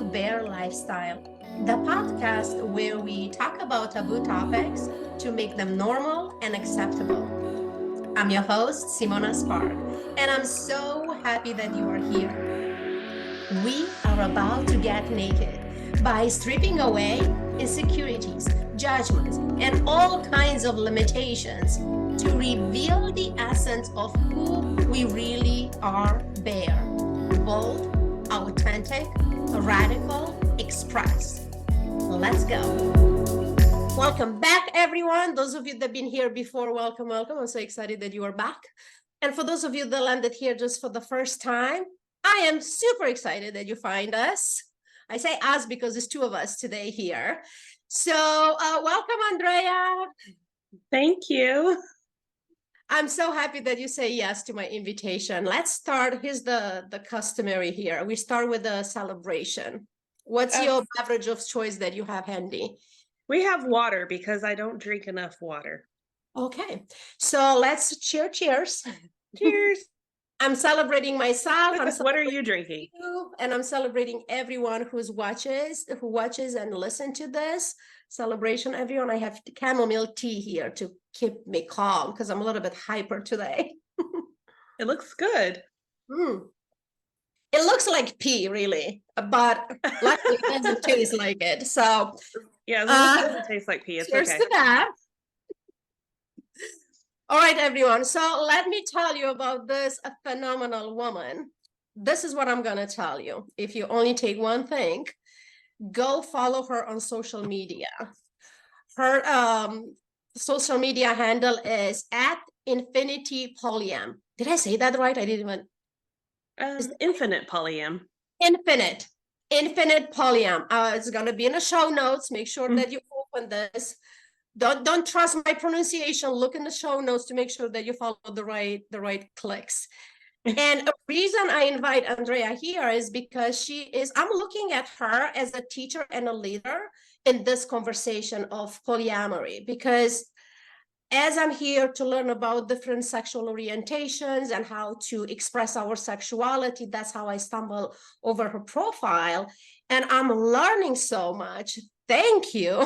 to Bear Lifestyle, the podcast where we talk about taboo topics to make them normal and acceptable. I'm your host, Simona Spark, and I'm so happy that you are here. We are about to get naked by stripping away insecurities, judgments, and all kinds of limitations to reveal the essence of who we really are, Bear. Bold, authentic, radical, express. Let's go. Welcome back, everyone. Those of you that have been here before, welcome, welcome. I'm so excited that you are back. And for those of you that landed here just for the first time, I am super excited that you find us. I say us because there's two of us today here. So welcome, Andrea. Thank you. I'm so happy that you say yes to my invitation. Let's start. Here's the customary here. We start with a celebration. What's your beverage of choice that you have handy? We have water because I don't drink enough water. Okay, so let's cheers. Cheers. I'm celebrating myself. What are you drinking? And I'm celebrating everyone who watches and listen to this celebration. Everyone, I have chamomile tea here to keep me calm because I'm a little bit hyper today. It looks good. It looks like pee, really, but luckily it doesn't taste like it. So yeah, it doesn't taste like pee. It's cheers okay. to that. All right, everyone. So let me tell you about this phenomenal woman. This is what I'm going to tell you. If you only take one thing, go follow her on social media. Her social media handle is @infinitypolyam. Did I say that right? I didn't even. Infinite polyam. Infinite polyam. It's going to be in the show notes. Make sure that you open this. Don't trust my pronunciation. Look in the show notes to make sure that you follow the right clicks. And a reason I invite Andrea here is because I'm looking at her as a teacher and a leader in this conversation of polyamory, because as I'm here to learn about different sexual orientations and how to express our sexuality, that's how I stumble over her profile. And I'm learning so much. Thank you.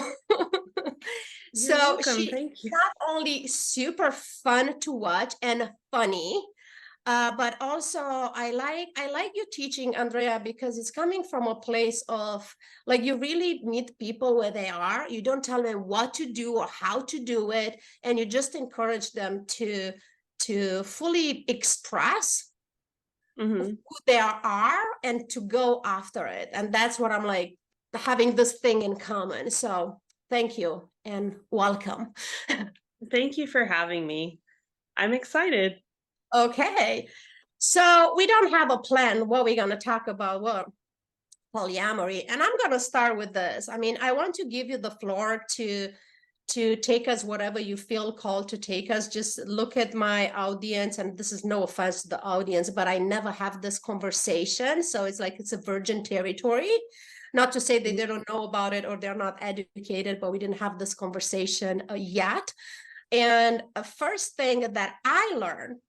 So she's not only super fun to watch and funny, but also I like you teaching, Andrea, because it's coming from a place of like you really meet people where they are. You don't tell them what to do or how to do it, and you just encourage them to fully express who they are and to go after it. And that's what I'm like, having this thing in common. So thank you and welcome. Thank you for having me. I'm excited. Okay, so we don't have a plan what we're going to talk about, well, polyamory, and I'm going to start with this. I mean, I want to give you the floor to take us whatever you feel called to take us. Just look at my audience, and this is no offense to the audience, but I never have this conversation, so it's like it's a virgin territory. Not to say that they don't know about it or they're not educated, but we didn't have this conversation yet. And a first thing that I learned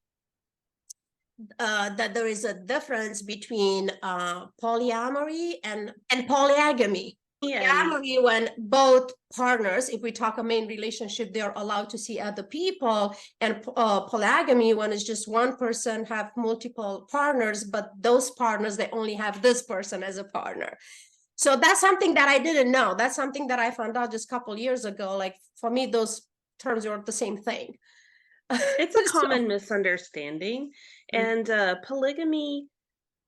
that there is a difference between polyamory and polygamy. Polyamory, when both partners, if we talk a main relationship, they're allowed to see other people, and polygamy, when it's just one person have multiple partners, but those partners, they only have this person as a partner. So that's something that I didn't know. That's something that I found out just a couple of years ago. Like for me, those terms are the same thing. It's a common misunderstanding. And polygamy,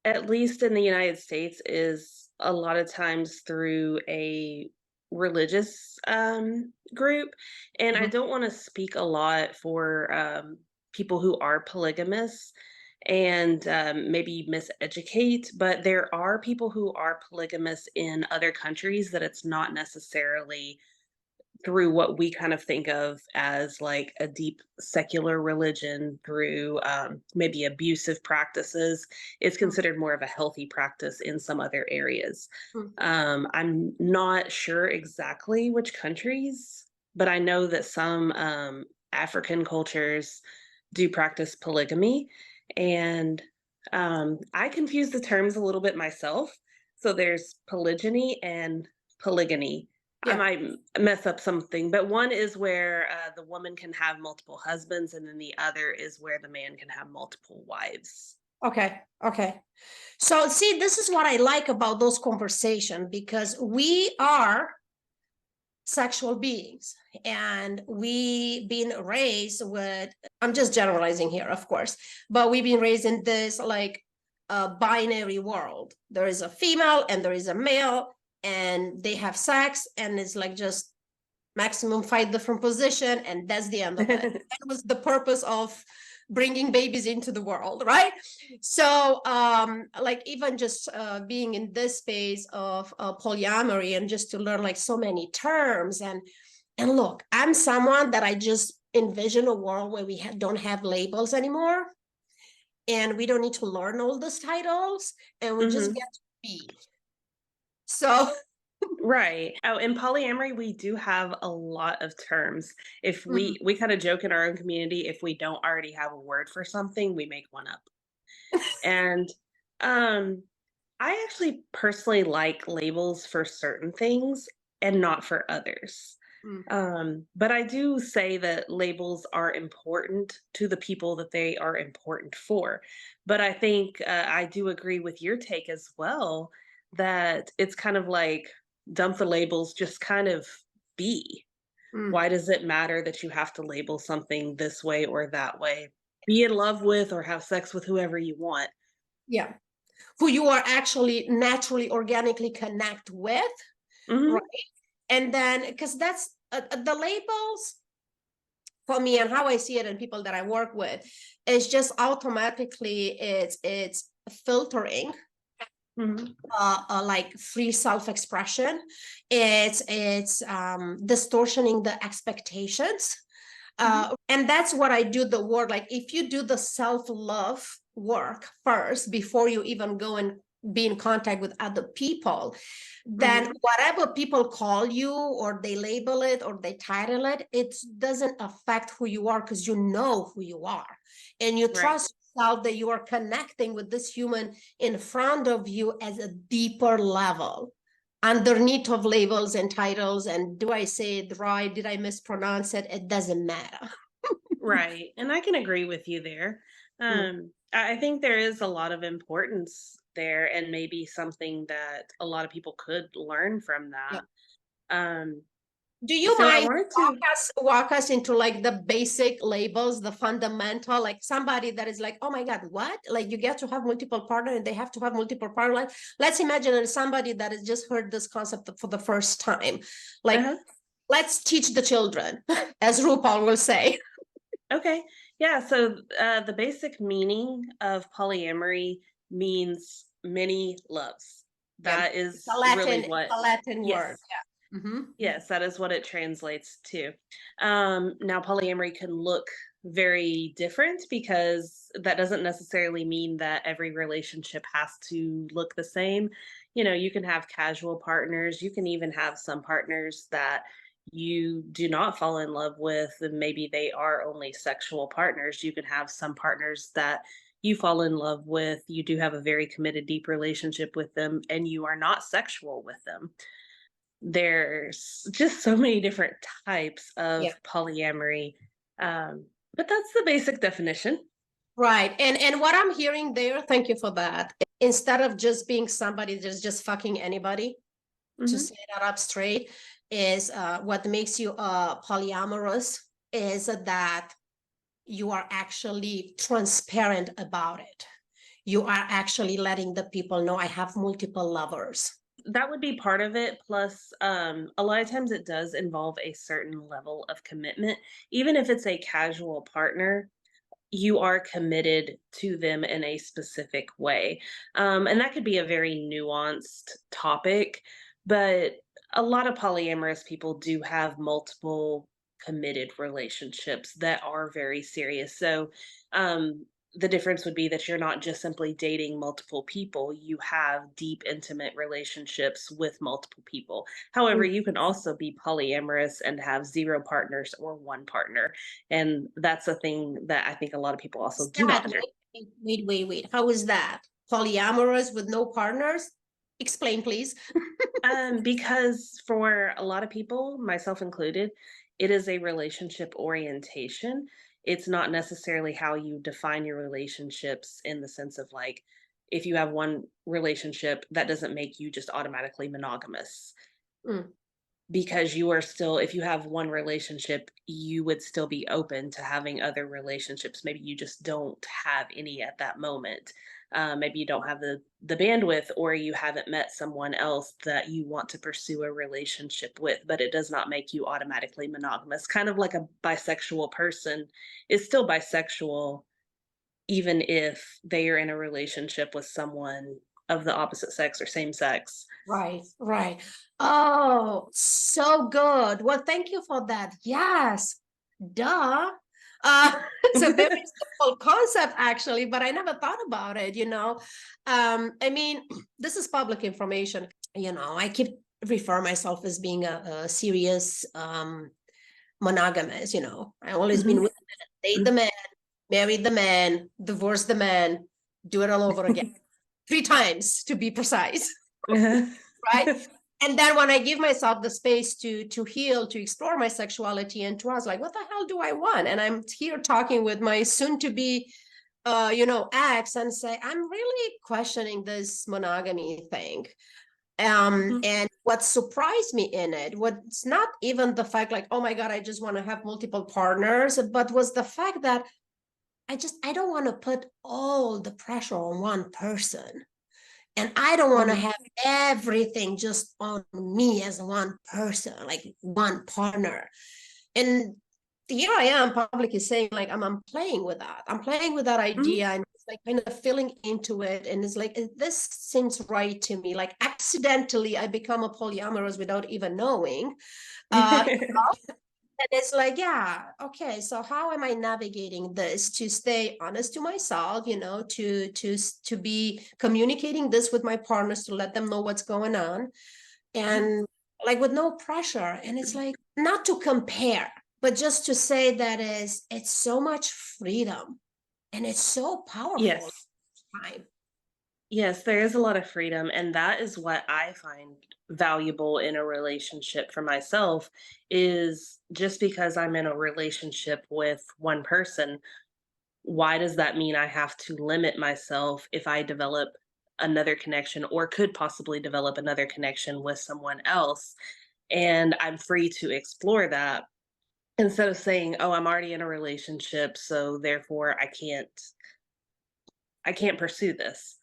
at least in the United States, is a lot of times through a religious group. And I don't want to speak a lot for people who are polygamous and maybe miseducate, but there are people who are polygamous in other countries that it's not necessarily through what we kind of think of as like a deep secular religion, through maybe abusive practices. It's considered more of a healthy practice in some other areas. I'm not sure exactly which countries, but I know that some African cultures do practice polygamy. And I confuse the terms a little bit myself. So there's polygyny and polygamy. I Yeah. might mess up something, but one is where the woman can have multiple husbands, and then the other is where the man can have multiple wives. Okay. Okay. So see, this is what I like about those conversations, because we are sexual beings and we been raised with, I'm just generalizing here, of course, but we've been raised in this like a binary world. There is a female and there is a male, and they have sex, and it's like just maximum 5 different position, and that's the end of it. That was the purpose of bringing babies into the world, right? So like even just being in this space of polyamory, and just to learn like so many terms, and look, I'm someone that I just envision a world where we don't have labels anymore, and we don't need to learn all those titles, and we just get to be. So Right. Oh, in polyamory, we do have a lot of terms. If we kind of joke in our own community, if we don't already have a word for something, we make one up. And um I actually personally like labels for certain things and not for others. But I do say that labels are important to the people that they are important for. But I think I do agree with your take as well, that it's kind of like dump the labels, just kind of be. mm, Why does it matter that you have to label something this way or that way? Be in love with or have sex with whoever you want. yeah, who you are actually naturally organically connect with, Hmm. right? And then because that's the labels for me, and how I see it, and people that I work with, is just automatically it's filtering Hmm. like free self-expression. It's distortioning the expectations, and that's what I do the work. Like if you do the self-love work first before you even go and be in contact with other people, then Hmm. whatever people call you, or they label it, or they title it, it doesn't affect who you are, because you know who you are, and you Right. trust yourself that you are connecting with this human in front of you as a deeper level, underneath of labels and titles. And do I say it right? Did I mispronounce it? It doesn't matter. Right. And I can agree with you there. I think there is a lot of importance there, and maybe something that a lot of people could learn from Yeah. that. Um, Do you so I mind wanted to, walk us into like the basic labels, the fundamental, like somebody that is like, oh my God, what? Like you get to have multiple partners and they have to have multiple partners. Like, let's imagine somebody that has just heard this concept for the first time. Like, uh-huh. let's teach the children, as RuPaul will say. Okay. Yeah. So the basic meaning of polyamory means many loves. Yeah, That is really It's what, a Latin word. yes. Yeah. Mm-hmm. Yes, that is what it translates to. Now, polyamory can look very different, because that doesn't necessarily mean that every relationship has to look the same. You know, you can have casual partners, you can even have some partners that you do not fall in love with, and maybe they are only sexual partners. You can have some partners that you fall in love with, you do have a very committed, deep relationship with them, and you are not sexual with them. There's just so many different types Yeah. of polyamory. But that's the basic definition. Right. And what I'm hearing there, thank you for that. Instead of just being somebody that's just fucking anybody, to Hmm. say that up straight, is what makes you polyamorous is that you are actually transparent about it. You are actually letting the people know I have multiple lovers. That would be part of it. Plus, a lot of times it does involve a certain level of commitment. Even if it's a casual partner, you are committed to them in a specific way. And that could be a very nuanced topic, but a lot of polyamorous people do have multiple committed relationships that are very serious. So, the difference would be that you're not just simply dating multiple people, you have deep, intimate relationships with multiple people. However, you can also be polyamorous and have zero partners or one partner. And that's a thing that I think a lot of people also do not That, understand. wait. How is that? Polyamorous with no partners? Explain, please. Because for a lot of people, myself included, it is a relationship orientation. It's not necessarily how you define your relationships in the sense of like, if you have one relationship, that doesn't make you just automatically monogamous. Mm, Because you are still, if you have one relationship, you would still be open to having other relationships. Maybe you just don't have any at that moment. Maybe you don't have the bandwidth, or you haven't met someone else that you want to pursue a relationship with, but it does not make you automatically monogamous. Kind of like a bisexual person is still bisexual, even if they are in a relationship with someone of the opposite sex or same sex. right, right. Oh, so good. Well, thank you for that. Yes, duh. It's a very simple concept, actually, but I never thought about it, you know. I mean, this is public information. You know, I keep refer myself as being a serious monogamous, you know. I always been Mhm. with the man, date the man, marry the man, divorce the man, do it all over again. 3 times to be precise, right? And then when I give myself the space to heal, to explore my sexuality, and to ask, like, what the hell do I want? And I'm here talking with my soon-to-be, you know, ex, and say, I'm really questioning this monogamy thing. Mhm. And what surprised me in it was not even the fact, like, oh my God, I just want to have multiple partners, but was the fact that I don't want to put all the pressure on one person. And I don't want to Mhm. have everything just on me as one person, like one partner. And here I am publicly saying, like, I'm playing with that. I'm playing with that Mhm. idea, and it's like kind of feeling into it. And it's like, this seems right to me. Like accidentally, I become a polyamorous without even knowing. And it's like, yeah, okay, so how am I navigating this to stay honest to myself, you know, to be communicating this with my partners, to let them know what's going on, and like with no pressure. And it's like not to compare, but just to say that is it's so much freedom and it's so powerful Yes. time. Yes, there is a lot of freedom, and that is what I find valuable in a relationship for myself. Is just because I'm in a relationship with one person, why does that mean I have to limit myself if I develop another connection or could possibly develop another connection with someone else? And I'm free to explore that instead of saying, "Oh, I'm already in a relationship, so therefore I can't pursue this."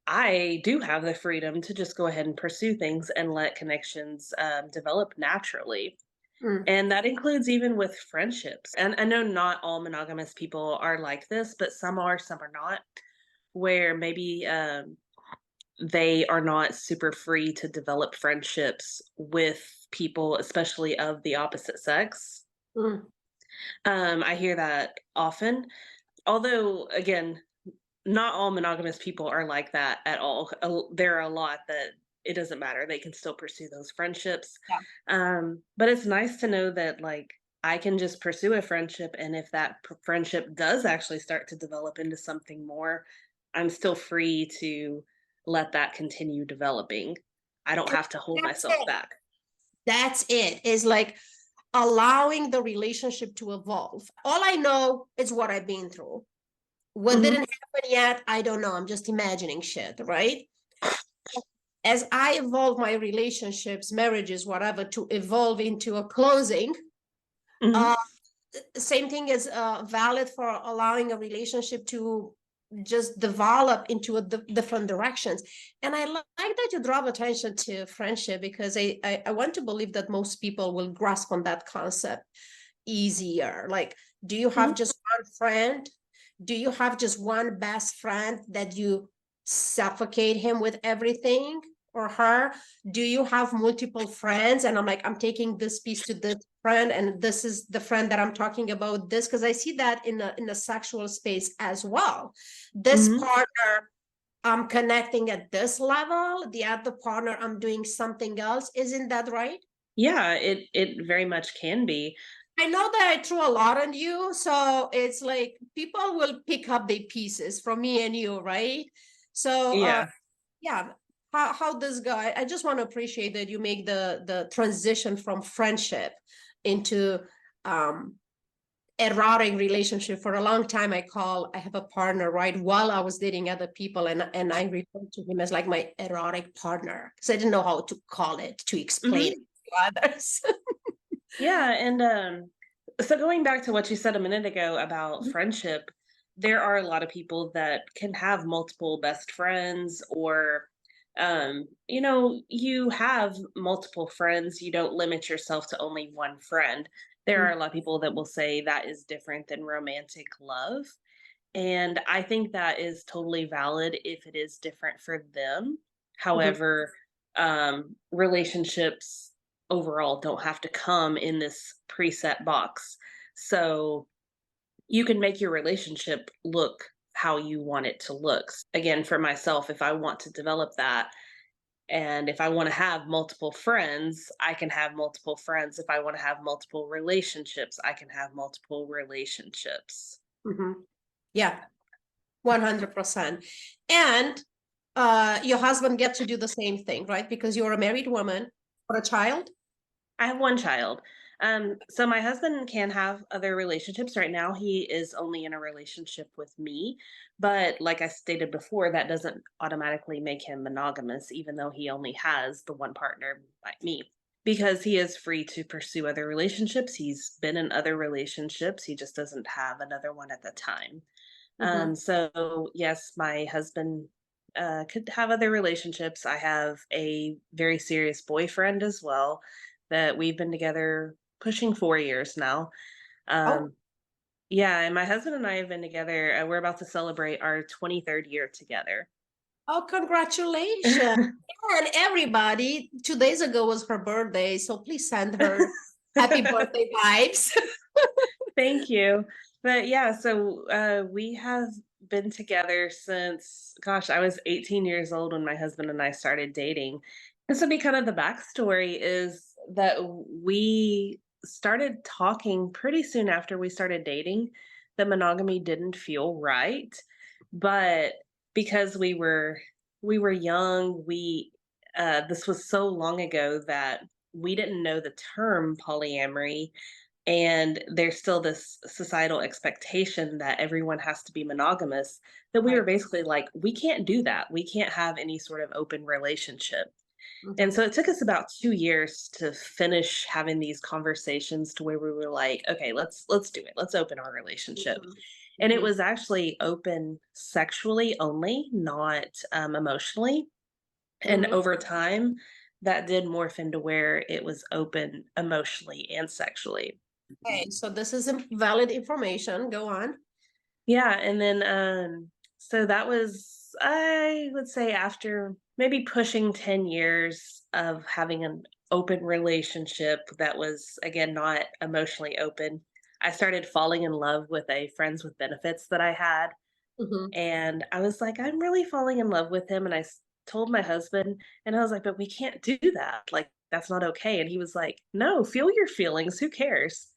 I do have the freedom to just go ahead and pursue things and let connections develop naturally. Mm, And that includes even with friendships. And I know not all monogamous people are like this, but some are not, where maybe they are not super free to develop friendships with people, especially of the opposite sex. mm. I hear that often. Although, again, not all monogamous people are like that at all. There are a lot that it doesn't matter. They can still pursue those friendships. Yeah. But it's nice to know that, like, I can just pursue a friendship. And if that friendship does actually start to develop into something more, I'm still free to let that continue developing. I don't And have to hold that's myself it. back. That's it. Is like allowing the relationship to evolve. All I know is what I've been through. What Hmm. didn't happen yet, I don't know. I'm just imagining shit, right? As I evolve my relationships, marriages, whatever, to evolve into a closing, Hmm. uh, same thing is valid for allowing a relationship to just develop into different directions. And I like that you draw attention to friendship, because I want to believe that most people will grasp on that concept easier. Like, do you have Hmm. just one friend? Do you have just one best friend that you suffocate him with everything, or her? Do you have multiple friends? And I'm like, I'm taking this piece to this friend, and this is the friend that I'm talking about this, because I see that in the sexual space as well. This Hmm. partner, I'm connecting at this level, the other partner, I'm doing something else. Isn't that right? Yeah, it very much can be. I know that I threw a lot on you, so it's like people will pick up the pieces from me and you, right? So Yeah. yeah, how this guy, I just want to appreciate that you make the transition from friendship into erotic relationship. For a long time, I have a partner, right, while I was dating other people, and I referred to him as like my erotic partner because I didn't know how to call it, to explain it to others. Yeah, and so going back to what you said a minute ago about friendship, there are a lot of people that can have multiple best friends, or you have multiple friends, you don't limit yourself to only one friend. There are a lot of people that will say that is different than romantic love, and I think that is totally valid if it is different for them. However, relationships overall don't have to come in this preset box. So you can make your relationship look how you want it to look. Again, for myself, if I want to develop that, and if I want to have multiple friends, I can have multiple friends. If I want to have multiple relationships, I can have multiple relationships. Yeah, 100%. And your husband gets to do the same thing, right? Because you're a married woman or a child. I have one child. So my husband can have other relationships. Right now, he is only in a relationship with me. But like I stated before, that doesn't automatically make him monogamous, even though he only has the one partner like me. Because he is free to pursue other relationships. He's been in other relationships. He just doesn't have another one at the time. So yes, my husband could have other relationships. I have a very serious boyfriend as well that we've been together pushing 4 years now. Oh, Yeah, and my husband and I have been together. We're about to celebrate our 23rd year together. oh, congratulations. And everybody, 2 days ago was her birthday, so please send her happy birthday vibes. Thank you. But yeah, so we have been together since, gosh, I was 18 years old when my husband and I started dating. This would be kind of the backstory is that we started talking pretty soon after we started dating. The monogamy didn't feel right, but because we were young, we this was so long ago that we didn't know the term polyamory, and there's still this societal expectation that everyone has to be monogamous, that we were Right. basically like, we can't do that, we can't have any sort of open relationship. And Mhm, so it took us about 2 years to finish having these conversations to where we were like, okay, let's do it, let's open our relationship. mhm, And it mhm. was actually open sexually only, not emotionally. And Mhm. over time that did morph into where it was open emotionally and sexually. Okay, so this is valid information. Go on. Yeah, and then so that was, I would say, after maybe pushing 10 years of having an open relationship that was again not emotionally open, I started falling in love with a friends with benefits that I had, Mhm. and I was like, I'm really falling in love with him, and told my husband, and I was like, but we can't do that. Like, that's not okay. And he was like, no, feel your feelings. Who cares?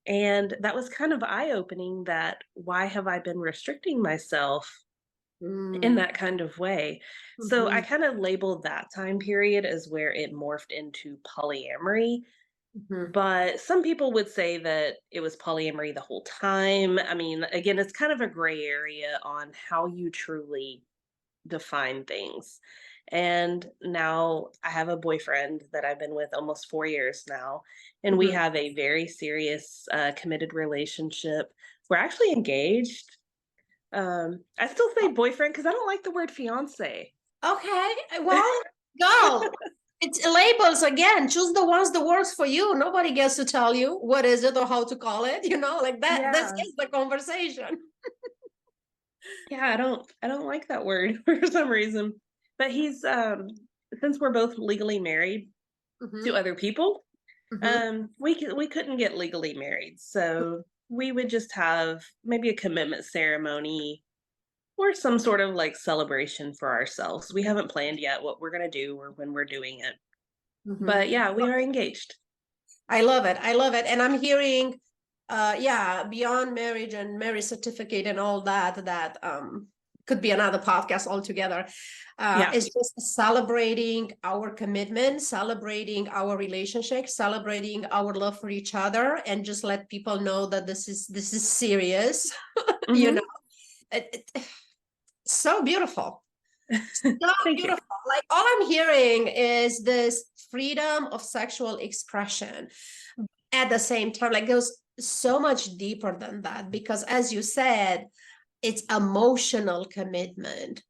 And that was kind of eye opening, that why have I been restricting myself in Mm. that kind of way? So I Mhm. kind of labeled that time period as where it morphed into polyamory. Mhm. But some people would say that it was polyamory the whole time. I mean, again, it's kind of a gray area on how you truly define things. And now I have a boyfriend that I've been with almost 4 years now, and we Mhm. have a very serious, committed relationship. We're actually engaged. I still say boyfriend because I don't like the word fiance. Okay, well, go. It's labels again. Choose the ones that works for you. Nobody gets to tell you what is it or how to call it. Like that. This Yeah, is the conversation. yeah, I don't like that word for some reason. But he's since we're both legally married to Mhm. other people, Mhm. we couldn't get legally married, so we would just have maybe a commitment ceremony or some sort of like celebration for ourselves. We haven't planned yet what we're gonna do or when we're doing it, Mhm. but yeah, we are engaged. I love it. I love it. And I'm hearing, yeah, beyond marriage and marriage certificate and all that, could be another podcast altogether. Yeah. It's just celebrating our commitment, celebrating our relationship, celebrating our love for each other, and just let people know that this is serious. You Hmm. know, so beautiful. So Thank you. beautiful. Like all I'm hearing is this freedom of sexual expression. At the same time, like goes so much deeper than that, because as you said, it's emotional commitment.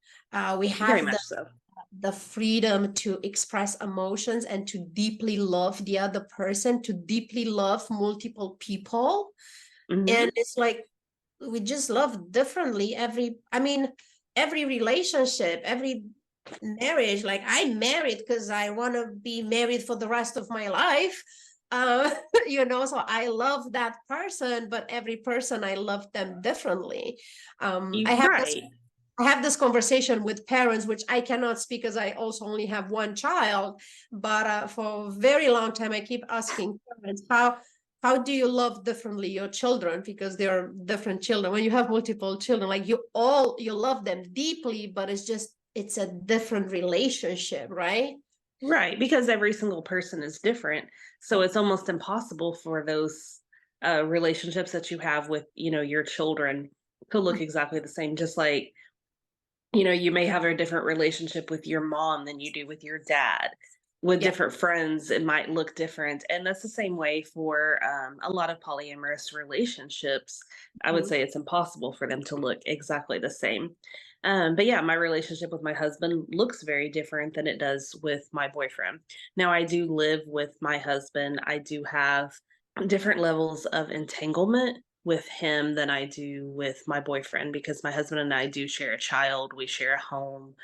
We Very have much so. the freedom to express emotions and to deeply love the other person, to deeply love multiple people. Hmm. And it's like we just love differently every relationship, every marriage. Like I'm married because I want to be married for the rest of my life. uh so I love that person, but every person I love them differently. You right. I have this conversation with parents, which I cannot speak because I also only have one child. But for a very long time, I keep asking parents, how do you love differently your children? Because they're different children. When you have multiple children, like you love them deeply, but it's a different relationship, right? Right, because every single person is different. So it's almost impossible for those relationships that you have with, your children to look exactly the same. Just like, you may have a different relationship with your mom than you do with your dad. With Yeah. different friends, it might look different. And that's the same way for a lot of polyamorous relationships. I would Mhm. say it's impossible for them to look exactly the same. But yeah, my relationship with my husband looks very different than it does with my boyfriend. Now, I do live with my husband. I do have different levels of entanglement with him than I do with my boyfriend, because my husband and I do share a child, we share a home,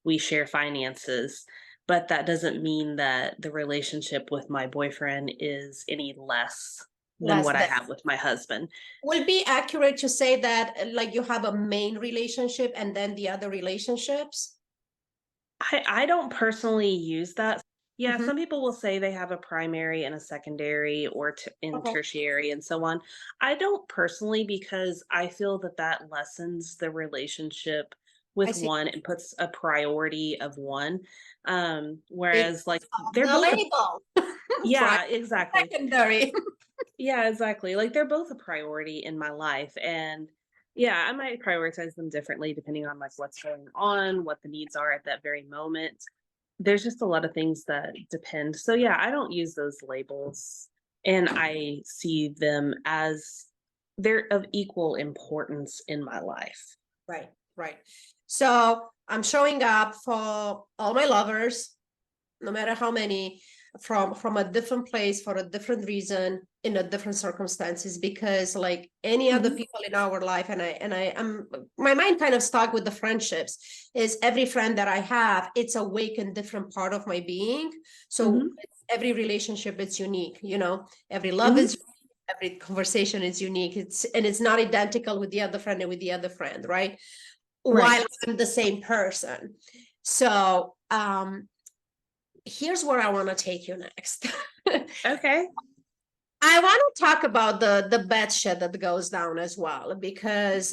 we share finances. But that doesn't mean that the relationship with my boyfriend is any less than Less what I than. have with my husband. Will it be accurate to say that like you have a main relationship and then the other relationships? I don't personally use that. Yeah, Mhm. some people will say they have a primary and a secondary or in Okay. tertiary and so on. I don't personally, because I feel that that lessens the relationship I with see. one and puts a priority of one. Because Whereas like of they're the both label. Primary, yeah, exactly. secondary. Yeah, exactly. Like they're both a priority in my life. And yeah, I might prioritize them differently depending on like what's going on, what the needs are at that very moment. There's just a lot of things that depend. So yeah, I don't use those labels, and I see them as they're of equal importance in my life. Right, right. So I'm showing up for all my lovers, no matter how many, from a different place for a different reason in a different circumstances, because like any other Hmm. people in our life, I'm my mind kind of stuck with the friendships, is every friend that I have, it's awakened different part of my being. So Hmm. every relationship is unique, every love Hmm. is, every conversation is unique. It's not identical with the other friend and with the other friend, right? Right. While I'm the same person. So here's where I want to take you next. Okay. I want to talk about the bad shit that goes down as well, because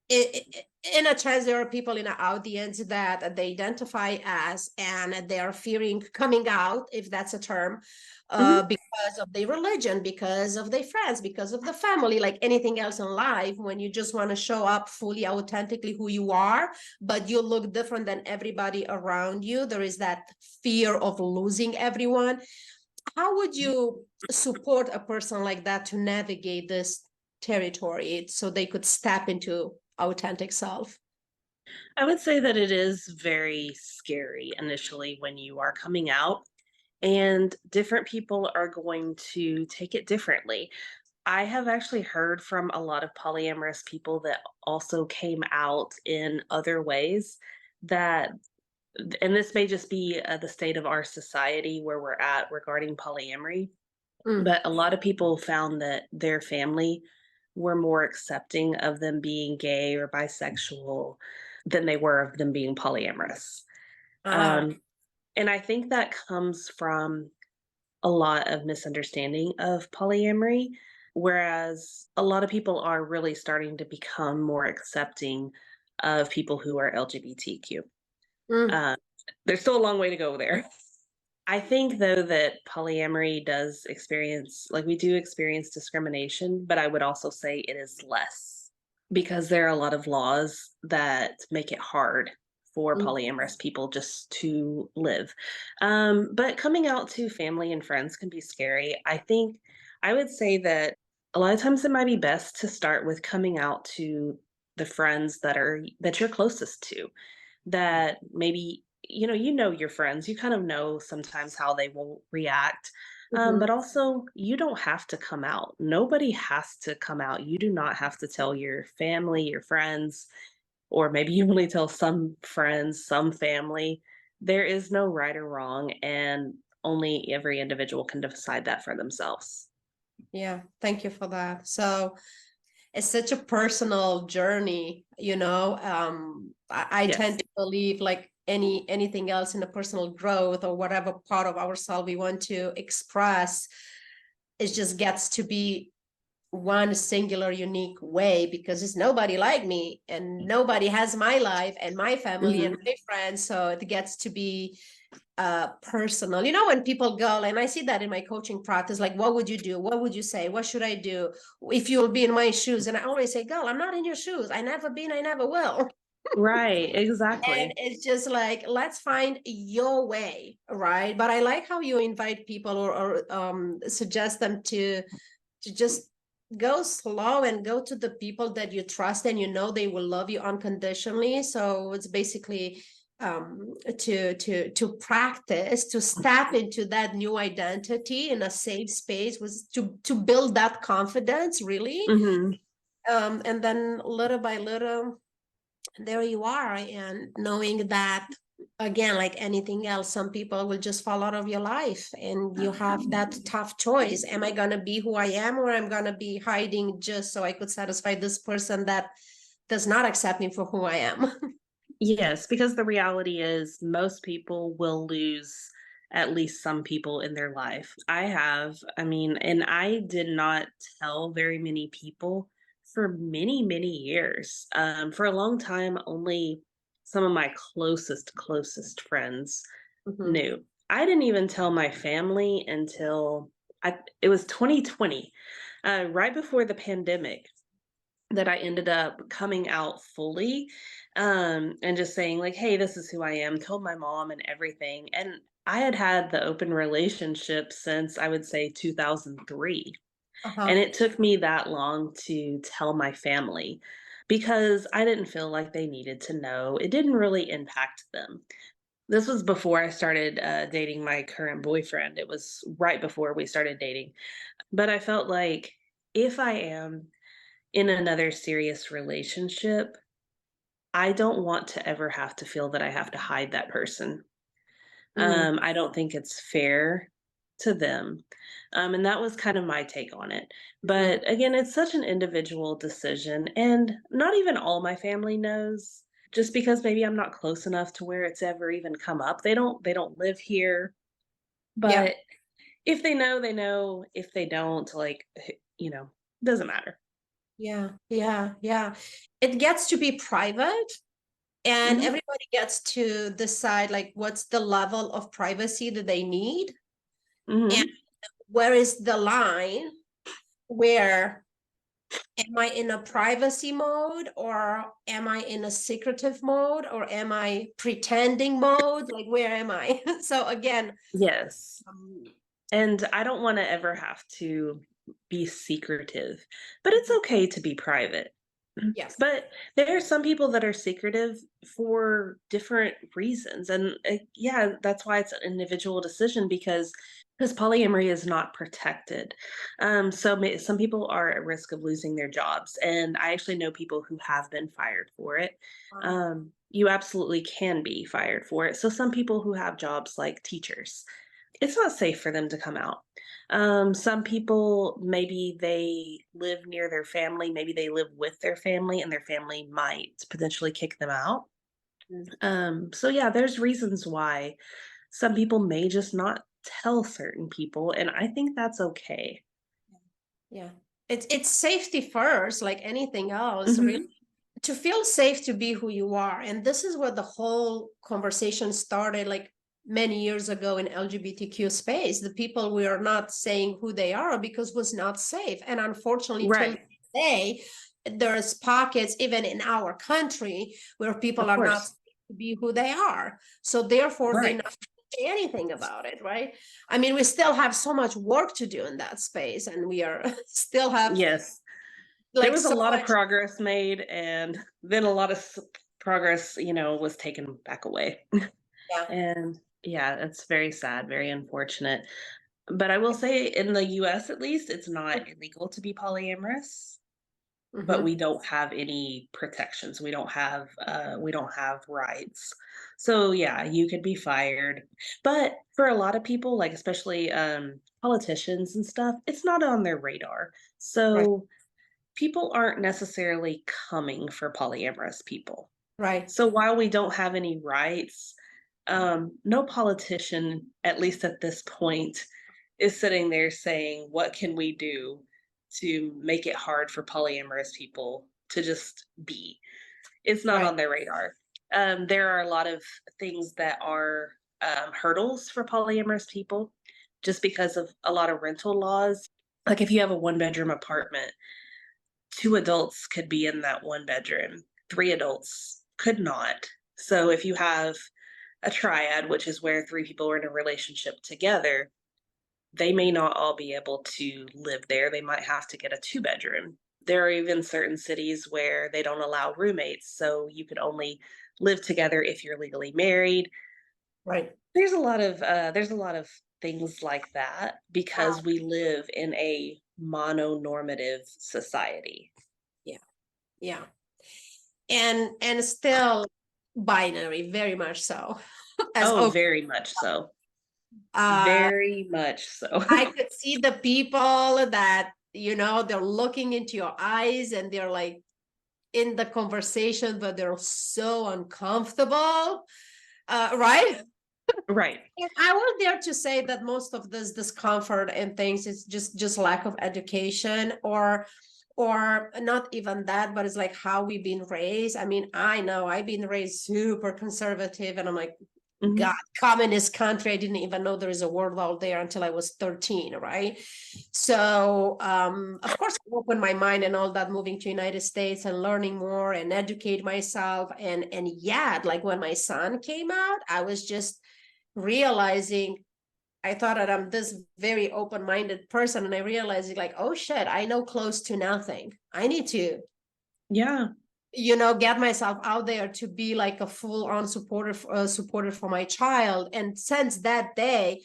in a chance there are people in the audience that they identify as, and they are fearing coming out, if that's a term, Hmm. because of their religion, because of their friends, because of the family, like anything else in life. When you just want to show up fully authentically who you are, but you look different than everybody around you, there is that fear of losing everyone. How would you support a person like that to navigate this territory so they could step into authentic self? I would say that it is very scary initially when you are coming out, and different people are going to take it differently. I have actually heard from a lot of polyamorous people that also came out in other ways that, and this may just be the state of our society where we're at regarding polyamory, Mm, but a lot of people found that their family were more accepting of them being gay or bisexual than they were of them being polyamorous. ah, Um, and I think that comes from a lot of misunderstanding of polyamory, whereas a lot of people are really starting to become more accepting of people who are LGBTQ. Mm, Uh, there's still a long way to go there. I think though that polyamory does experience, like we do experience discrimination, but I would also say it is less because there are a lot of laws that make it hard for mm, polyamorous people just to live. But coming out to family and friends can be scary. I think I would say that a lot of times it might be best to start with coming out to the friends that you're closest to, that maybe your friends, you kind of know sometimes how they will react. mhm. But also, you don't have to come out. Nobody has to come out. You do not have to tell your family, your friends, or maybe you only tell some friends, some family. There is no right or wrong, and only every individual can decide that for themselves. Yeah, thank you for that. So it's such a personal journey, I Yes. tend to believe like anything else in the personal growth or whatever part of ourselves we want to express, it just gets to be one singular unique way because it's nobody like me and nobody has my life and my family and Hmm. my friends, so it gets to be personal. When people go, and I see that in my coaching practice, like, what would you do, what would you say, what should I do if you'll be in my shoes? And I always say, girl, I'm not in your shoes, I never been, I never will. Right, And exactly. it's just like, let's find your way, right? But I like how you invite people or suggest them to just go slow and go to the people that you trust and they will love you unconditionally. So it's basically to practice, to step into that new identity in a safe space, was to build that confidence, really. Hmm. And then little by little, there you are. And knowing that, again, like anything else, some people will just fall out of your life and you have that tough choice. Am I going to be who I am, or I'm going to be hiding just so I could satisfy this person that does not accept me for who I am? Yes, because the reality is most people will lose at least some people in their life. I mean, and I did not tell very many people for many, many years. For a long time, only some of my closest friends Mhm. knew. I didn't even tell my family until it was 2020, right before the pandemic, that I ended up coming out fully, and just saying like, "Hey, this is who I am." Told my mom and everything, and I had had the open relationship since I would say 2003, and Uh-huh. it took me that long to tell my family because I didn't feel like they needed to know. It didn't really impact them. This was before I started dating my current boyfriend. It was right before we started dating, but I felt like if I am in another serious relationship, I don't want to ever have to feel that I have to hide that person. Mm. I don't think it's fair to them. And that was kind of my take on it. Mhm. But again, it's such an individual decision. And not even all my family knows, just because maybe I'm not close enough to where it's ever even come up. They don't live here. Yeah. But if they know, they know. If they don't, like, doesn't matter. Yeah. Yeah. Yeah. It gets to be private, and Hmm. everybody gets to decide like what's the level of privacy that they need, and Hmm. where is the line where am I in a privacy mode, or am I in a secretive mode, or am I pretending mode? Like, where am I? So again, Yes. um, And I don't wanna ever have to be secretive, but it's okay to be private. yes. But there are some people that are secretive for different reasons, and, yeah, that's why it's an individual decision because polyamory is not protected. Some people are at risk of losing their jobs, and I actually know people who have been fired for it. You absolutely can be fired for it. So some people who have jobs like teachers, it's not safe for them to come out. Some people, maybe they live near their family, maybe they live with their family, and their family might potentially kick them out. So yeah, there's reasons why some people may just not tell certain people, and I think that's okay. Yeah. It's safety first, like anything else, really. Hmm. to feel safe to be who you are. And this is where the whole conversation started, like many years ago in LGBTQ space. The people we are not saying who they are because it was not safe. And unfortunately, till today, there's pockets even in our country where people are not to be who they are. So therefore, they not say anything about it, right? I mean, we still have so much work to do in that space, and we are still have there was a lot of progress made, and then a lot of progress, was taken back away. And it's very sad, very unfortunate. But I will say, in the US at least, it's not illegal to be polyamorous. But we don't have any protections. We don't have rights. So you could be fired. But for a lot of people, like especially politicians and stuff, it's not on their radar. So people aren't necessarily coming for polyamorous people. Right. So while we don't have any rights, no politician, at least at this point, is sitting there saying, what can we do to make it hard for polyamorous people to just be? It's not on their radar. There are a lot of things that are hurdles for polyamorous people just because of a lot of rental laws. Like if you have a 1-bedroom apartment, 2 adults could be in that 1 bedroom, 3 adults could not. So if you have a triad, which is where 3 people are in a relationship together, they may not all be able to live there. They might have to get a 2-bedroom. There are even certain cities where they don't allow roommates, so you could only live together if you're legally married. Right. There's a lot of things like that because we live in a mononormative society. Yeah. And still binary, very much so. Very much so. Very much so. I could see the people that, they're looking into your eyes and they're like in the conversation, but they're so uncomfortable. Right? Right. And I would dare to say that most of this discomfort and things is just lack of education or not even that, but it's like how we've been raised. I mean, I know I've been raised super conservative, and I'm like, God, communist country. I didn't even know there is a word out there until I was 13, right? So, of course, I opened my mind and all that, moving to United States and learning more and educate myself. And like when my son came out, I was just realizing, I thought that I'm this very open-minded person, and I realized like, oh shit, I know close to nothing. I need to get myself out there to be like a full-on supporter for my child. And since that day,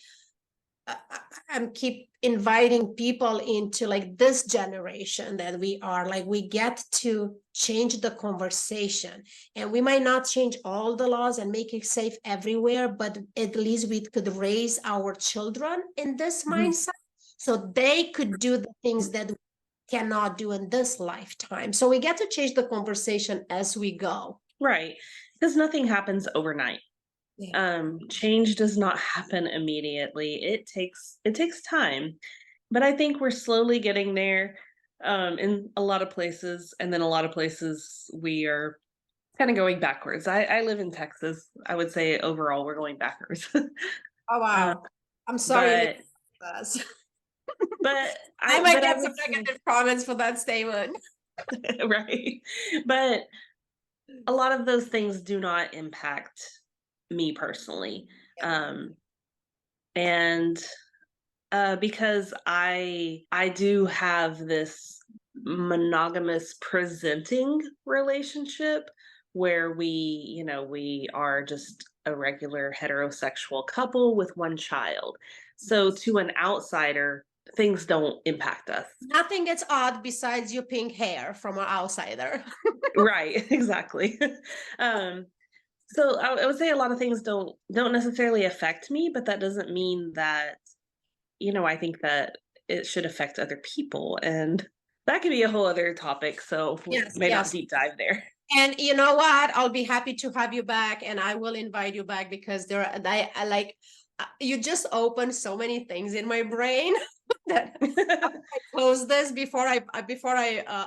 I'm keep inviting people into like this generation that we are, like, we get to change the conversation, and we might not change all the laws and make it safe everywhere, but at least we could raise our children in this mindset so they could do the things that we cannot do in this lifetime. So we get to change the conversation as we go. Right. Because nothing happens overnight. Change does not happen immediately. It takes time, but I think we're slowly getting there in a lot of places, and then a lot of places we are kind of going backwards. I live in Texas. I would say overall we're going backwards. Oh wow. I'm sorry. But I might get some negative comments for that statement. Right. But a lot of those things do not impact me personally. And because I do have this monogamous presenting relationship where we are just a regular heterosexual couple with 1 child. So to an outsider, things don't impact us. Nothing gets odd besides your pink hair from an outsider. Right, exactly. So I would say a lot of things don't necessarily affect me, but that doesn't mean that, I think that it should affect other people, and that could be a whole other topic. So we may not deep dive there. And you know what? I'll be happy to have you back, and I will invite you back because I like, you just opened so many things in my brain. that I close this before I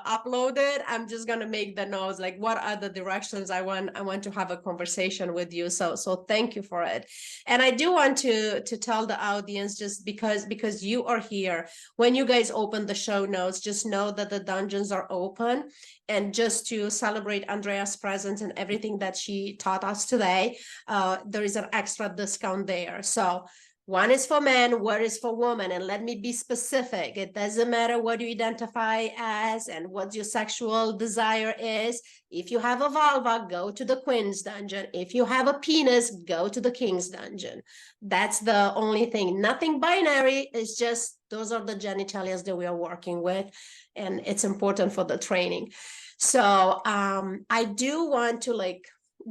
upload it. I'm just gonna make the notes, like what are the directions I want to have a conversation with you. So thank you for it. And I do want to tell the audience, just because you are here, when you guys open the show notes, just know that the dungeons are open. And just to celebrate Andrea's presence and everything that she taught us today, there is an extra discount there. So one is for men, one is for women. And let me be specific. It doesn't matter what you identify as and what your sexual desire is. If you have a vulva, go to the Queen's Dungeon. If you have a penis, go to the King's Dungeon. That's the only thing. Nothing binary. It's just those are the genitalia that we are working with. And it's important for the training. So I do want to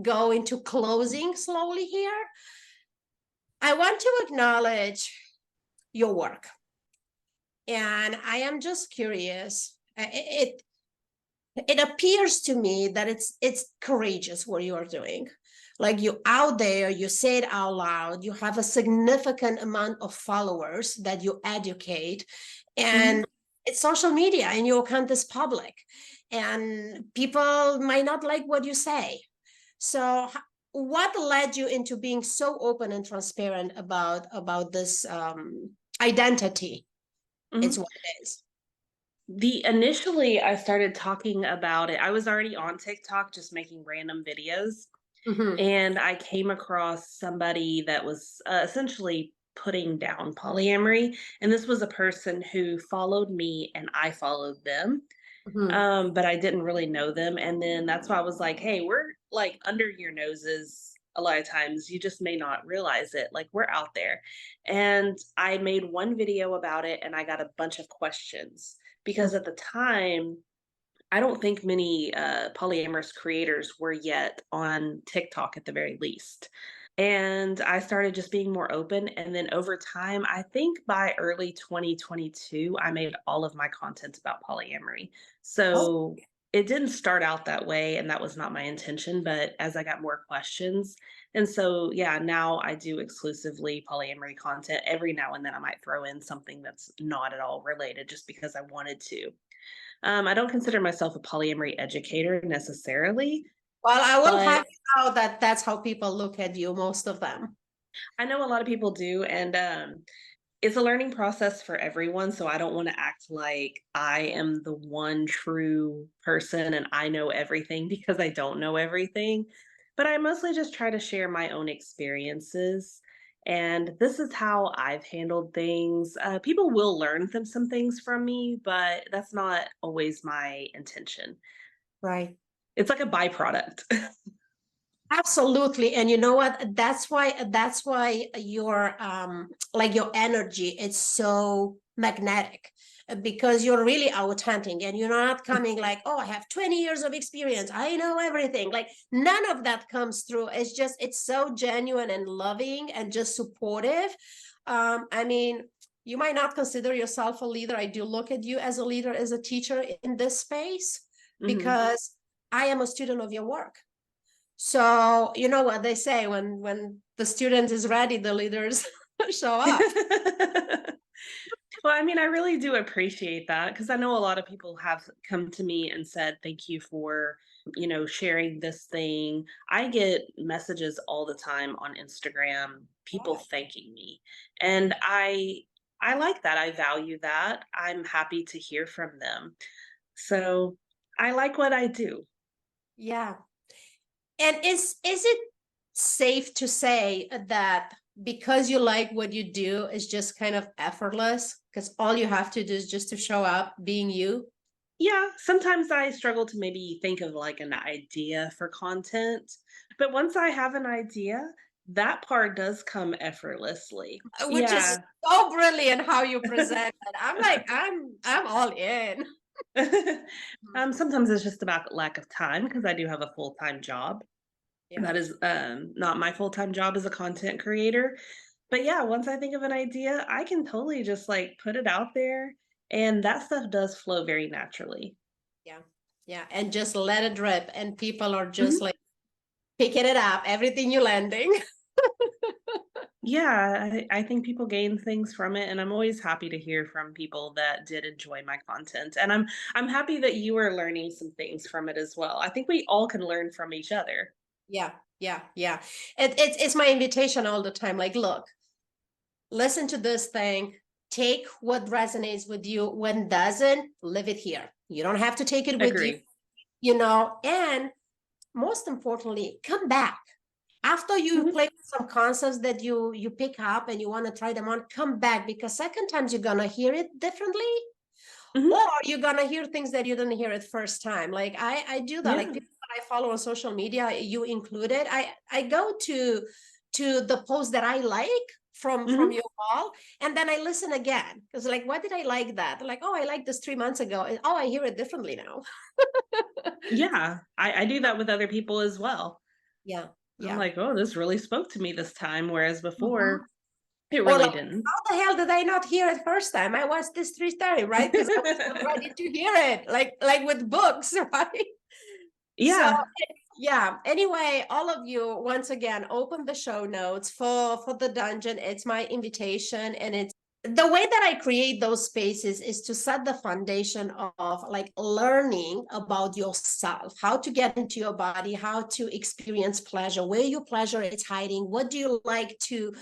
go into closing slowly here. I want to acknowledge your work. And I am just curious. It appears to me that it's courageous what you are doing. Like, you out there, you say it out loud, you have a significant amount of followers that you educate, and it's social media and your account is public, and people might not like what you say. So what led you into being so open and transparent about this identity? It's what it is. Initially I started talking about it. I was already on TikTok just making random videos. And I came across somebody that was essentially putting down polyamory. And this was a person who followed me and I followed them. But I didn't really know them. And then that's why I was like, hey, we're like under your noses a lot of times. You just may not realize it. Like, we're out there. And I made one video about it and I got a bunch of questions because at the time, I don't think many polyamorous creators were yet on TikTok at the very least. And I started just being more open. And then over time, I think by early 2022, I made all of my content about polyamory. So it didn't start out that way, and that was not my intention. But as I got more questions, and so, yeah, now I do exclusively polyamory content. Every now and then I might throw in something that's not at all related just because I wanted to. I don't consider myself a polyamory educator necessarily. Well, I will have you know that that's how people look at you, most of them. I know a lot of people do, and it's a learning process for everyone. So I don't want to act like I am the one true person and I know everything, because I don't know everything. But I mostly just try to share my own experiences. And this is how I've handled things. People will learn some things from me, but that's not always my intention. Right. It's like a byproduct. Absolutely. And you know what? That's why your your energy is so magnetic, because you're really authentic and you're not coming like, oh, I have 20 years of experience, I know everything. Like, none of that comes through. It's so genuine and loving and just supportive. I mean, you might not consider yourself a leader. I do look at you as a leader, as a teacher in this space, because I am a student of your work. So you know what they say, when the student is ready, the leaders show up. Well, I mean, I really do appreciate that, because I know a lot of people have come to me and said, thank you for, sharing this thing. I get messages all the time on Instagram, people thanking me. And I like that. I value that. I'm happy to hear from them. So I like what I do. Yeah. And is it safe to say that because you like what you do is just kind of effortless, because all you have to do is just to show up being you? Yeah, sometimes I struggle to maybe think of like an idea for content, but once I have an idea, that part does come effortlessly. Which is Yeah. so brilliant how you present it. I'm like, I'm all in. Sometimes it's just about lack of time, because I do have a full-time job. Yeah. That is not my full-time job as a content creator. But yeah, once I think of an idea, I can totally just like put it out there, and that stuff does flow very naturally. Yeah. Yeah. And just let it drip. And people are just Mhm. like picking it up, everything you're landing. Yeah, I think people gain things from it, and I'm always happy to hear from people that did enjoy my content. And I'm happy that you are learning some things from it as well. I think we all can learn from each other. Yeah, yeah, yeah. It's my invitation all the time. Like, look, listen to this thing, take what resonates with you. When doesn't, leave it here. You don't have to take it with you, Agree. and most importantly, come back. After you Mhm, play with some concepts that you pick up and you want to try them on, come back, because second times you're gonna hear it differently, mhm. or you're gonna hear things that you didn't hear it first time. Like I do that. Like Yeah. people that I follow on social media, you included, I go to the post that I like from Mhm. your wall, and then I listen again, because like, why did I like that? Like, oh, I liked this 3 months ago, and oh, I hear it differently now. Yeah, I do that with other people as well. Yeah, I'm yeah. like, "Oh, this really spoke to me this time," whereas Mhm. before, it Or really like, didn't. how the hell did I not hear it first time? I watched this 3 times, right? Because I was not ready to hear it, like with books, right? So Yeah. yeah. Anyway, all of you, once again, open the show notes for the dungeon. It's my invitation, and it's the way that I create those spaces is to set the foundation of like learning about yourself, how to get into your body, how to experience pleasure, where your pleasure is hiding, what do you like to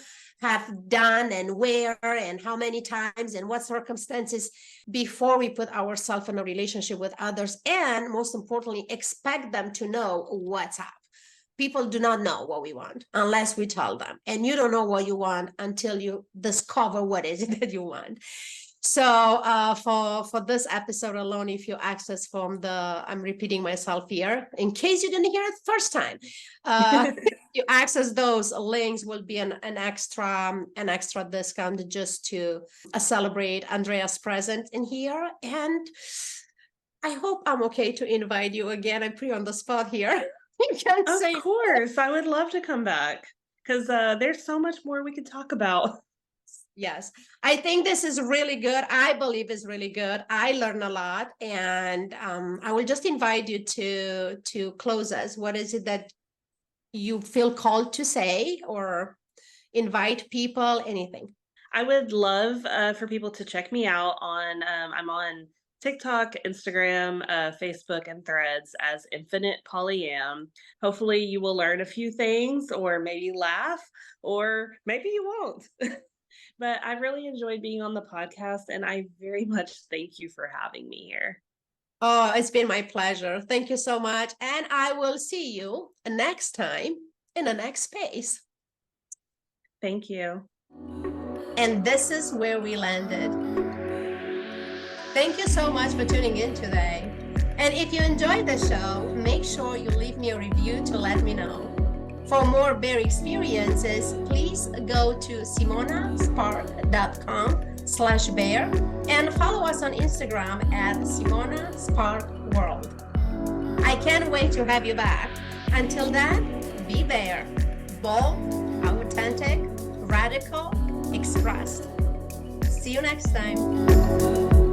have done, and where, and how many times, and what circumstances, before we put ourselves in a relationship with others, and most importantly, expect them to know what's up. People do not know what we want unless we tell them, and you don't know what you want until you discover what is it that you want. So for this episode alone, if you access from the, I'm repeating myself here in case you didn't hear it first time, you access those links, will be an extra discount just to celebrate Andrea's presence in here. And I hope I'm okay to invite you again. I'm pretty on the spot here. You can Of say course, I would love to come back because there's so much more we could talk about. yes. I think this is really good. I believe is really good. I learn a lot, and I will just invite you to close us. What is it that you feel called to say, or invite people? Anything? I would love for people to check me out on, I'm on TikTok, Instagram, Facebook, and Threads as Infinite Polyam. Hopefully, you will learn a few things, or maybe laugh, or maybe you won't. But I really enjoyed being on the podcast, and I very much thank you for having me here. Oh, it's been my pleasure. Thank you so much. And I will see you next time in the next space. Thank you. And this is where we landed. Thank you so much for tuning in today. And if you enjoyed the show, make sure you leave me a review to let me know. For more bear experiences, please go to simonaspark.com/bear and follow us on Instagram at simonasparkworld. I can't wait to have you back. Until then, be bear, bold, authentic, radical, expressed. See you next time.